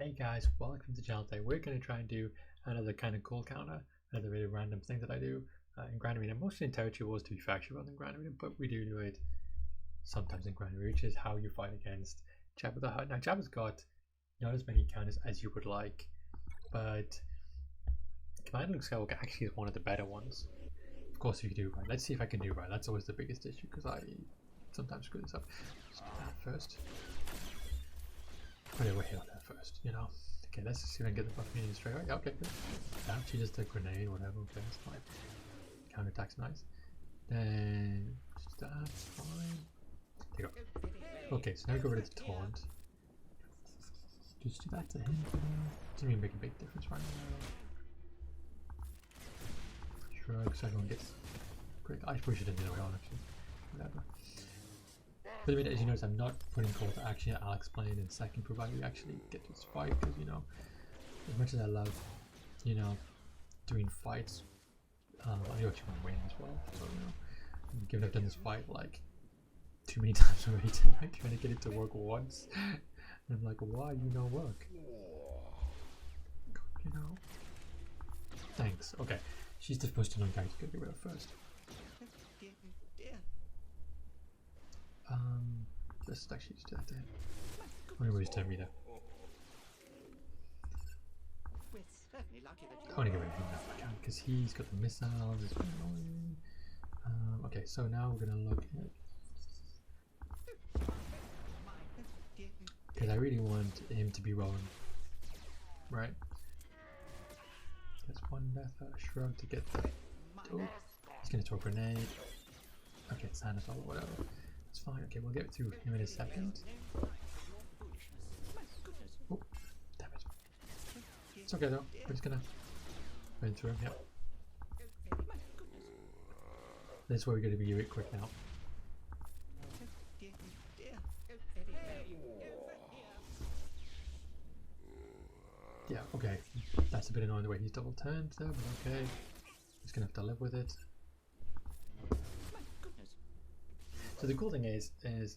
Hey guys, welcome to the channel. Today we're going to try and do another kind of cool counter, another really random thing that I do in Grand Arena, mostly in Territory Wars to be factual in Grand Arena, but we do it sometimes in Grand Arena, which is how you fight against Jabba the Hutt. Now Jabba's got not as many counters as you would like, but Command Luke Skywalker actually is one of the better ones. Of course, if you do right. Let's see if I can do right. That's always the biggest issue because I sometimes screw this up. Let's do that first. Okay, we'll hit on that first, you know. Okay, let's see if I can get the buff meaning straight away. Okay, good. That she just a grenade, whatever. Okay, that's fine. Counterattack's nice. Then that's fine. There you go. Okay, so now we go rid of the taunt. Just do that to him. Doesn't even make a big difference right now. Shrug, so everyone gets quick. I probably should have done it on actually. Whatever. But I mean, as you notice, I'm not putting call to action. I'll explain in a second, provided we actually get to this fight. Because you know, as much as I love, you know, doing fights, I actually want to win as well. So you know, given I've done this fight like too many times already tonight, trying to get it to work once, and I'm like, why you not work? You know. Thanks. Okay, she's the first annoying character to get rid of first. Let's actually just do that to him. I want to use turn meter. I want to get rid of him if I can because he's got the missiles. It's very annoying. Okay, so now we're gonna look at, because I really want him to be rolling, right? That's one death shrug to get the. Oh, he's gonna throw a grenade. Okay, Sanitol or whatever. It's fine. Okay, we'll get through him in a second. Oh, damn it. It's okay though. We're just gonna run through him. Yep. This is where we're going to be a bit quick now. Yeah, okay. That's a bit annoying the way he's double turned there, but okay. Just gonna have to live with it. So the cool thing is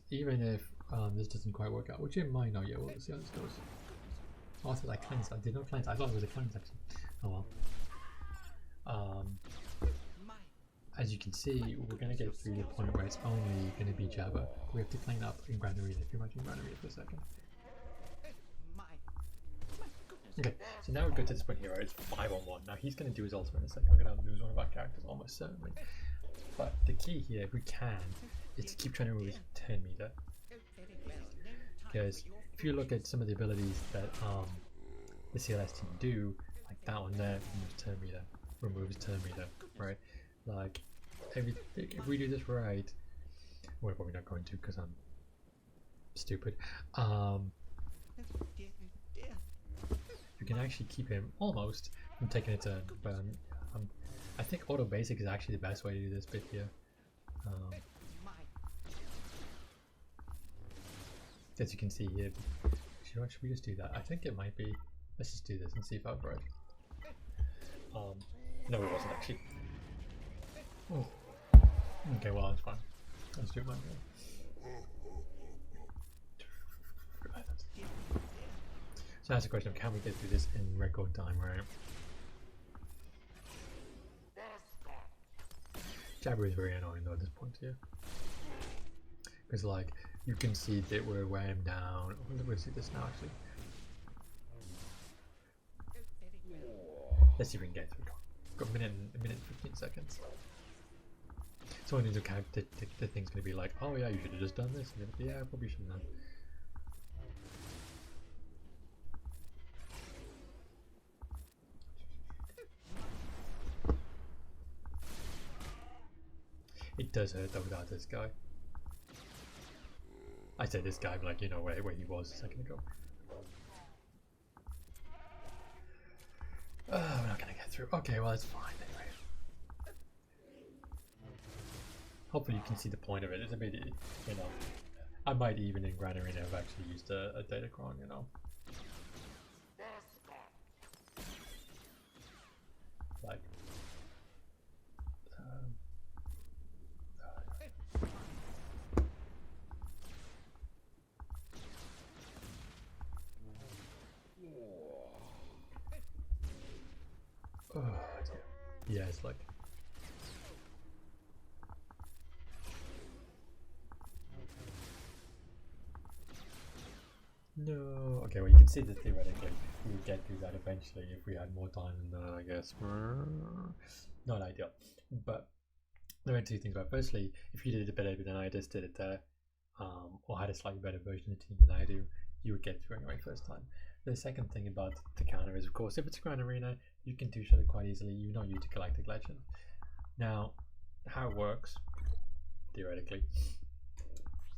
even if this doesn't quite work out, which it might not yet, we'll see how this goes. Oh, I thought I cleansed. I did not cleanse. I thought it was a cleanse actually. Oh well. As you can see, we're going to get through the point where it's only going to be Jabba. We have to clean up in Grand Arena. If you're watching Grand Arena for a second. Okay, so now we've got to this point here where it's 5-on-1. Now he's going to do his ultimate in a second. We're going to lose one of our characters almost certainly. But the key here, if we can, is to keep trying to move his turn meter. Because if you look at some of the abilities that the CLS team do, like that one there, removes turn meter, right? Like, if we do this right, we're probably not going to because I'm stupid. You can actually keep him almost from taking a turn, but I think auto basic is actually the best way to do this bit here. As you can see here, should we just do that? I think it might be. Let's just do this and see if I'm right. No, it wasn't actually. Oh. Okay, well that's fine. Let's do it manually. So that's the question of can we get through this in record time, right? Jabba is very annoying though at this point here. Because like, you can see that we're wearing him down. We'll see this now actually. Let's see if we can get through. Got a minute and 15 seconds. Someone needs to count the thing's going to be like, oh yeah, you should have just done this. And like, yeah, I probably shouldn't have. It does hurt though without this guy. I say this guy, but like, you know where he was a second ago. We're not gonna get through. Okay, well it's fine anyway. Hopefully you can see the point of it. It's a bit, you know, I might even in Grand Arena have actually used a Datacron, you know. Like, Oh, yeah, it's like. No. Okay, well, you can see that theoretically we would get through that eventually if we had more time than that, I guess. Not ideal. But there are two things about it. Firstly, if you did it better than I just did it there, or had a slightly better version of the team than I do, you would get through anyway first time. The second thing about the counter is, of course, if it's a Grand Arena, you can two-shot it quite easily. You know you to Galactic Legend. Now, how it works, theoretically,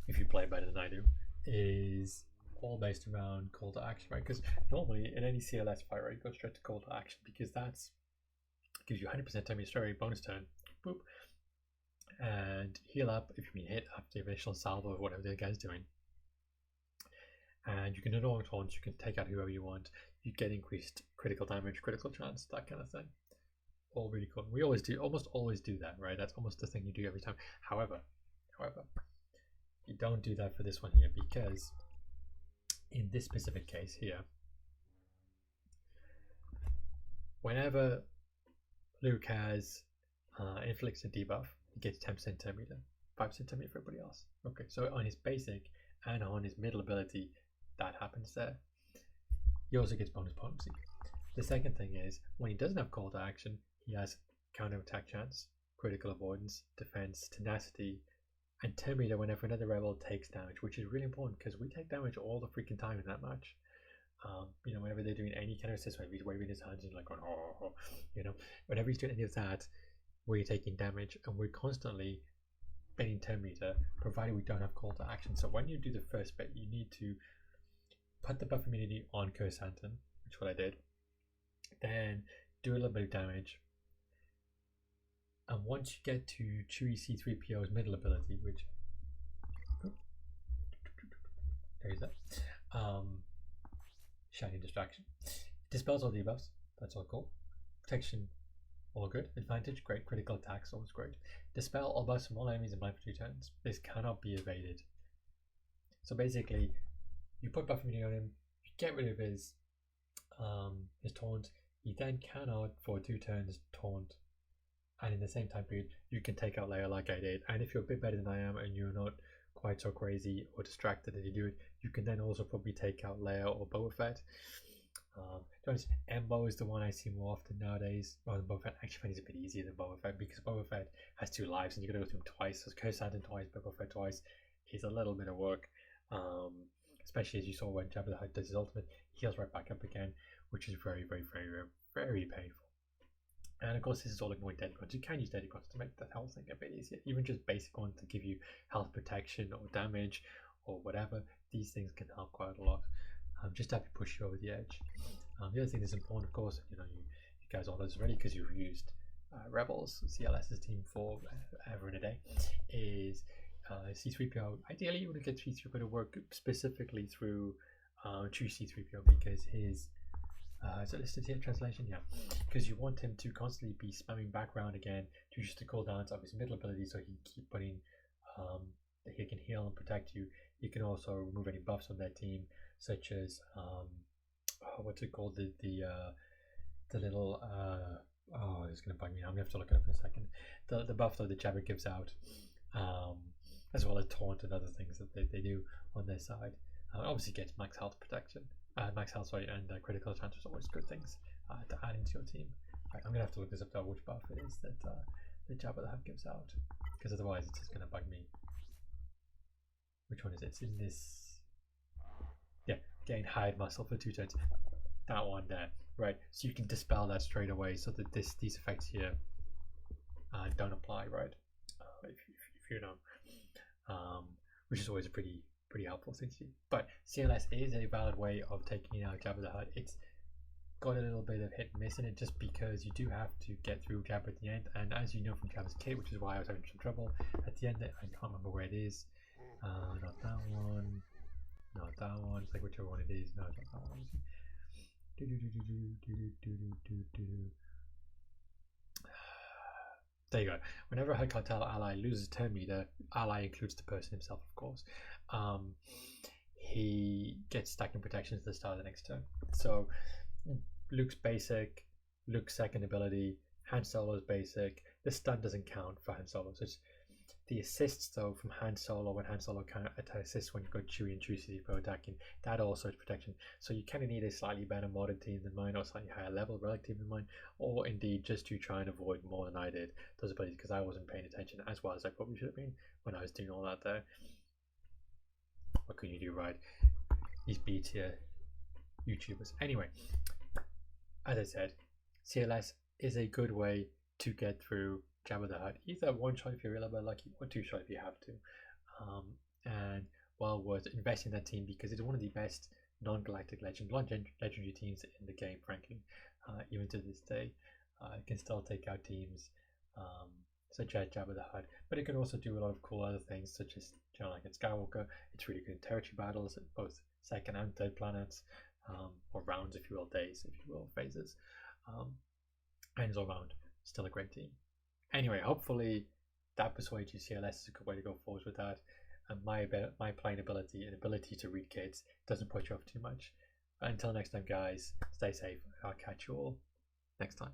if you play better than I do, is all based around call to action, right? Because normally in any CLS fight, right, you go straight to call to action because that's gives you 100% time straight bonus turn, boop, and heal up if you've been hit after the initial salvo or whatever the guy's doing. And you can ignore taunts, you can take out whoever you want, you get increased critical damage, critical chance, that kind of thing. All really cool. We always do, almost always do that, right? That's almost the thing you do every time. However, you don't do that for this one here because in this specific case here, whenever Luke has inflicts a debuff, he gets 10% turn meter, 5% turn meter for everybody else. Okay, so on his basic and on his middle ability, that happens there. He also gets bonus potency. The second thing is, when he doesn't have call to action, he has counter attack chance, critical avoidance, defense, tenacity, and turn meter whenever another rebel takes damage, which is really important because we take damage all the freaking time in that match. You know, whenever they're doing any kind of assist, he's waving his hands and like going, oh, you know, whenever he's doing any of that, we're taking damage and we're constantly getting turn meter, provided we don't have call to action. So when you do the first bit, you need to put the buff immunity on Kersantan, which is what I did, then do a little bit of damage. And once you get to Chewie C3PO's middle ability, which there's that, Shining Distraction, dispels all debuffs, that's all cool. Protection, all good. Advantage, great. Critical attacks, always great. Dispel all buffs from all enemies in blind for 2 turns. This cannot be evaded. So basically, you put buff immunity on him, you get rid of his taunt, he then cannot for 2 turns taunt, and in the same time period you can take out Leia like I did. And if you're a bit better than I am and you're not quite so crazy or distracted as you do it, you can then also probably take out Leia or Boba Fett. To be honest, Embo is the one I see more often nowadays rather than Boba Fett. Actually, I find it's a bit easier than Boba Fett because Boba Fett has 2 lives and you're going to go through him twice. So Kersantan twice, Boba Fett twice is a little bit of work. Especially as you saw when Jabba the Hutt does his ultimate, he heals right back up again, which is very, very, very, very, very painful. And of course, this is all ignoring deadly grunts. You can use deadly grunts to make that whole thing a bit easier. Even just basic ones to give you health protection or damage or whatever. These things can help quite a lot. Just to have you push you over the edge. The other thing that's important, of course, you know, you guys all know this already because you've used Rebels, CLS's team for ever and a day, is C3PO. Ideally, you want to get C3PO to work specifically through Chewie C3PO because his is it listed here, translation? Yeah, because you want him to constantly be spamming background again to just to cool down of his middle ability so he can keep putting he can heal and protect you. He can also remove any buffs on their team, such as what's it called, the little oh, it's gonna bug me now, I'm gonna have to look it up in a second, the buff that the Jabba gives out, as well as taunt and other things that they do on their side. Obviously gets max health protection, max health, sorry, and critical chance is always good things to add into your team. Right, I'm gonna have to look this up though, which buff it is that the Jabba the Hutt gives out, because otherwise it's just gonna bug me. Which one is it? It's in this, yeah, gain hide muscle for 2 turns. That one there, right? So you can dispel that straight away, so that these effects here don't apply, right? If you know, which is always a pretty helpful thing to do. But CLS is a valid way of taking out Jabba the Hutt. It's got a little bit of hit and miss in it, just because you do have to get through Jabba at the end. And as you know from Jabba's kit, which is why I was having some trouble at the end, I can't remember where it is. Not that one. Not that one. It's like whichever one it is. No, it's not that one. There you go. Whenever a Hutt Cartel ally loses turn meter, ally includes the person himself, of course, he gets stacking protections at the start of the next turn. So Luke's basic Luke's second ability, Han Solo's basic. The stun doesn't count for Han Solo. So it's the assists though from Han Solo, when Han Solo can assist when you go Chewie and Chewie attacking, that also is protection. So you kind of need a slightly better modded team than mine, or slightly higher level relic team than mine, or indeed just to try and avoid more than I did those abilities, because I wasn't paying attention as well as I probably should have been when I was doing all that there. What can you do, right? These B tier YouTubers. Anyway, as I said, CLS is a good way to get through Jabba the Hutt. Either one shot if you're a little bit lucky, or two shot if you have to. And well worth investing in that team, because it's one of the best non-galactic legendary teams in the game, frankly. Even to this day, it can still take out teams such as Jabba the Hutt, but it can also do a lot of cool other things, such as like in Skywalker. It's really good in territory battles, both second and third planets, or rounds, if you will, days, if you will, phases. And all around, still a great team. Anyway, hopefully that persuades you CLS is a good way to go forward with that. And my playing ability and ability to read kids doesn't put you off too much. But until next time, guys, stay safe. I'll catch you all next time.